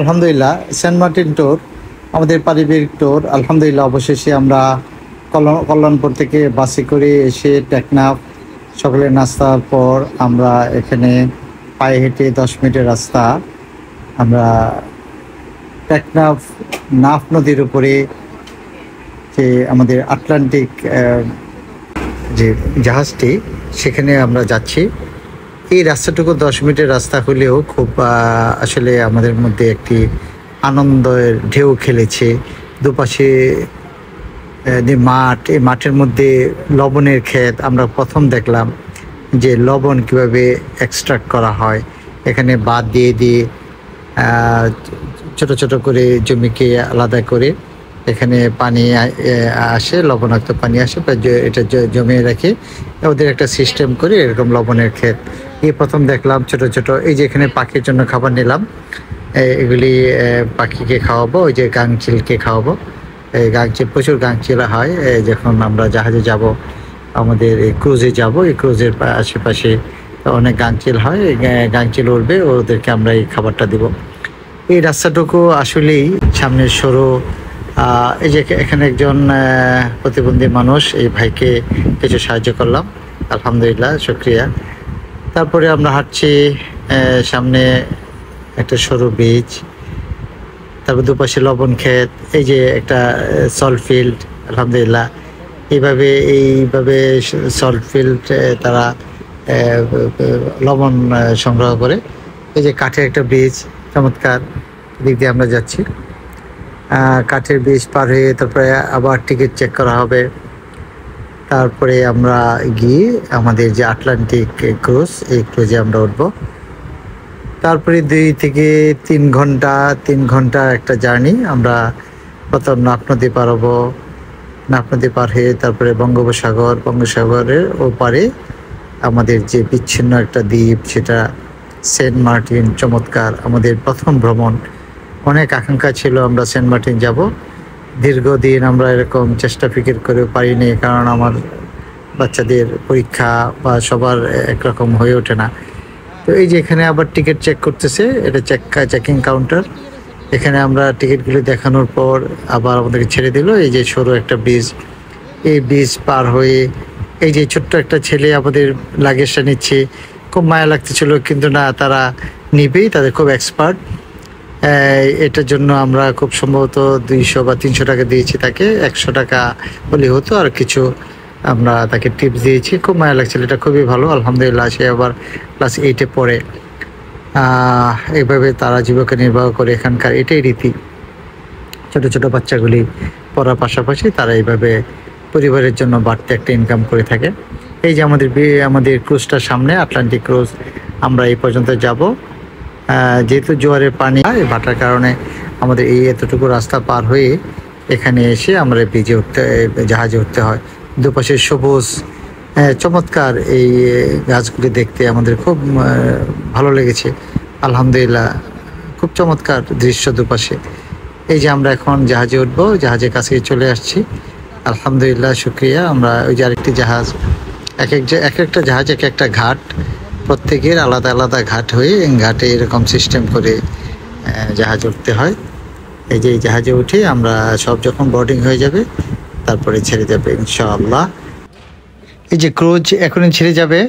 আলহামদুলিল্লাহ, Saint Martin tour আমাদের পারিবারিক ট্যুর। আলহামদুলিল্লাহ, অবশেষে আমরা কল্যাণপুর থেকে বাসে করে এসে টেকনাফ সকালে নাস্তার পর আমরা এখানে পায়ে হেঁটে 10 মিনিটের রাস্তা আমরা টেকনাফ নাফ নদীর উপরে যে আমাদের আটলান্টিক যে জাহাজটি সেখানে আমরা যাচ্ছি। এই রাস্তাটুকু 10 মিনিটের রাস্তা হলেও খুব আসলে আমাদের মধ্যে একটি আনন্দের ঢেউ খেলেছে। দুপাশে যে মাঠ, এই মাঠের মধ্যে লবণের ক্ষেত। আমরা প্রথম দেখলাম যে লবণ কিভাবে এক্সট্রাক্ট করা হয়। এখানে বাঁধ দিয়ে দিয়ে ছোট ছোট করে জমিকে আলাদা করে এখানে পানি আসে, লবণাক্ত পানি আসে, এটা জমিয়ে রাখে ওদের একটা সিস্টেম করে এরকম লবণের ক্ষেত। এই প্রথম দেখলাম ছোট ছোট। এই যে এখানে পাখির জন্য খাবার নিলাম, এগুলি পাখিকে খাওয়াবো, ওই যে গাংচিলকে খাওয়াবো। এই গাংচিল, প্রচুর গাংচিল হয় যখন আমরা জাহাজে যাব, আমাদের এই ক্রুজে যাব। এই ক্রুজের আশেপাশে অনেক গাংচিল হয়, গাংচিল উঠবে, ওদেরকে আমরা এই খাবারটা দিব। এই রাস্তাটুকু আসলেই সামনের সরু। এই যে এখানে একজন প্রতিবন্ধী মানুষ, এই ভাইকে কিছু সাহায্য করলাম, আলহামদুলিল্লাহ, শুকরিয়া। তারপরে আমরা হাঁটছি, সামনে একটা সরু বীচ, তারপর দুপাশে লবণ ক্ষেত, এই যে একটা সল্ট ফিল্ড, আলহামদুলিল্লাহ। এইভাবে সল্ট ফিল্ড তারা লবণ সংগ্রহ করে। এই যে কাঠের একটা ব্রিজ, চমৎকার, দিক দিয়ে আমরা যাচ্ছি। কাঠের ব্রিজ পার হয়ে তারপরে আবার টিকিট চেক করা হবে। তারপরে আমরা গিয়ে আমাদের যে আটলান্টিক ক্রুজ, এই ক্রুজে আমরা উঠবো। তারপরে 2 থেকে 3 ঘন্টা একটা জার্নি। আমরা নাফ নদী পার হবো। নাফ নদী পার হয়ে তারপরে বঙ্গোপসাগরের ওপারে আমাদের যে বিচ্ছিন্ন একটা দ্বীপ, সেটা সেন্ট মার্টিন। চমৎকার, আমাদের প্রথম ভ্রমণ। অনেক আকাঙ্ক্ষা ছিল আমরা সেন্ট মার্টিন যাব। দীর্ঘদিন আমরা এরকম চেষ্টা ফিকির করে পারিনি, কারণ আমার বাচ্চাদের পরীক্ষা বা সবার একরকম হয়ে ওঠে না। তো এই যে এখানে আবার টিকিট চেক করতেছে, এটা চেকিং কাউন্টার। এখানে আমরা টিকিটগুলি দেখানোর পর আবার আমাদেরকে ছেড়ে দিল। এই যে সরু একটা ব্রিজ, এই ব্রিজ পার হয়ে এই যে ছোট্ট একটা ছেলে আমাদের লাগেজটা নিচ্ছে। খুব মায়া লাগতেছিল, কিন্তু না, তারা নিবেই, তাদের খুব এক্সপার্ট। এটার জন্য আমরা খুব সম্ভবত 200 বা 300 টাকা দিয়েছি তাকে। 100 টাকা হলে হতো, আর কিছু আমরা তাকে টিপস দিয়েছি। খুব মায়া লাগছিল, এটা খুবই ভালো, আলহামদুলিল্লাহ। সে আবার ক্লাস 8-এ পড়ে। এইভাবে তারা জীবিকা নির্বাহ করে, এখানকার এটাই রীতি। ছোট ছোট বাচ্চাগুলি পড়ার পাশাপাশি তারা এইভাবে পরিবারের জন্য বাড়তি একটা ইনকাম করে থাকে। এই যে আমাদের ক্রুজটার সামনে, আটলান্টিক ক্রুজ। আমরা এই পর্যন্ত যাব। যেহেতু জোয়ারের পানি ভাটার কারণে আমাদের এই এতটুকু রাস্তা পার হয়ে এখানে এসে আমরা জাহাজে উঠতে হয়। দুপাশে সবুজ, চমৎকার এই গাছগুলি দেখতে আমাদের খুব ভালো লেগেছে, আলহামদুলিল্লাহ। খুব চমৎকার দৃশ্য দুপাশে। এই যে আমরা এখন জাহাজে উঠবো, জাহাজের কাছে চলে আসছি, আলহামদুলিল্লাহ, শুক্রিয়া। আমরা ওই যে আরেকটি জাহাজ, এক একটা জাহাজ এক একটা ঘাট, প্রত্যেকের আলাদা আলাদা ঘাট হয়ে ঘাটে এরকম সিস্টেম করে জাহাজ উঠতে হয়। এই যে এই জাহাজে উঠে আমরা সব যখন বোর্ডিং হয়ে যাবে তারপরে ছেড়ে যাবে ইনশাআল্লাহ। এই যে ক্রুজ এখনই ছেড়ে যাবে।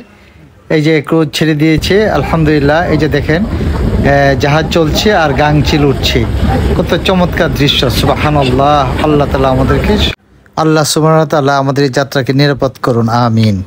এই যে ক্রুজ ছেড়ে দিয়েছে, আলহামদুলিল্লাহ। এই যে দেখেন জাহাজ চলছে আর গাংচিল উঠছে, কত চমৎকার দৃশ্য, সুবহানাল্লাহ। আল্লাহ সুবহানাহু ওয়া তাআলা আমাদের এই যাত্রাকে নিরাপদ করুন, আমিন।